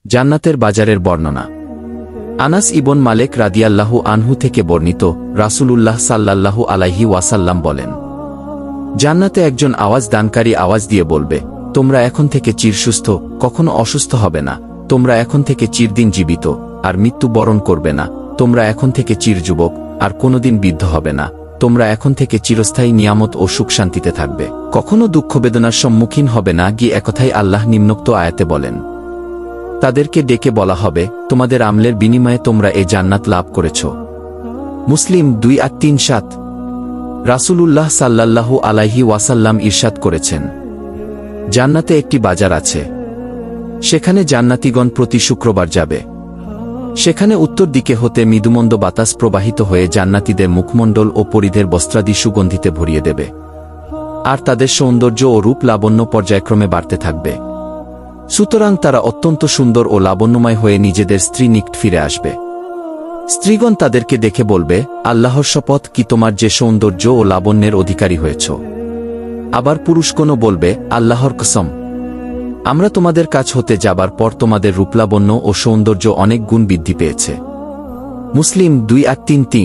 জান্নাতের বাজারের বর্ণনা। আনাস ইবন মালেক রাদিয়াল্লাহু আনহু থেকে বর্ণিত, রাসূলুল্লাহ সাল্লাল্লাহু আলাইহি ওয়াসাল্লাম বলেন, জান্নাতে একজন আওয়াজ দানকারী আওয়াজ দিয়ে বলবে, তোমরা এখন থেকে চিরসুস্থ, কখনো অসুস্থ হবে না। তোমরা এখন থেকে চিরদিন জীবিত, আর মৃত্যু বরণ করবে না। তোমরা এখন থেকে চিরযুবক, আর কোনোদিন বৃদ্ধ হবে না। তোমরা এখন থেকে চিরস্থায়ী নিয়ামত ও সুখ শান্তিতে থাকবে, কখনো দুঃখ বেদনার সম্মুখীন হবে না। গিয়ে একথাই আল্লাহ নিম্নোক্ত আয়াতে বলেন। তাদেরকে ডেকে বলা হবে, তোমাদের আমলের বিনিময়ে তোমরা এ জান্নাত লাভ করেছ। মুসলিম 2-3-7। রাসূলুল্লাহ সাল্লাল্লাহু আলাইহি ওয়াসাল্লাম ইরশাদ করেছেন, জান্নাতে একটি বাজার আছে, সেখানে জান্নাতীগণ প্রতি শুক্রবার যাবে। সেখানে উত্তর দিকে হতে মৃদুমন্দ বাতাস প্রবাহিত হয়ে জান্নাতীদের মুখমণ্ডল ও পরিধের বস্ত্রাদি সুগন্ধিতে ভরিয়ে দেবে, আর তাদের সৌন্দর্য ও রূপ লাবণ্য পর্যায়ক্রমে বাড়তে থাকবে। সুতরাং তারা অত্যন্ত সুন্দর ও লাবণ্যময় হয়ে নিজেদের স্ত্রী নিকট ফিরে আসবে। স্ত্রীগণ তাদেরকে দেখে বলবে, আল্লাহর শপথ, কি তোমার যে সৌন্দর্য ও লাবণ্যের অধিকারী হয়েছ। আবার পুরুষগণও বলবে, আল্লাহর কসম, আমরা তোমাদের কাছ হতে যাবার পর তোমাদের রূপলাবণ্য ও সৌন্দর্য অনেক গুণ বৃদ্ধি পেয়েছে। মুসলিম 2-3-3।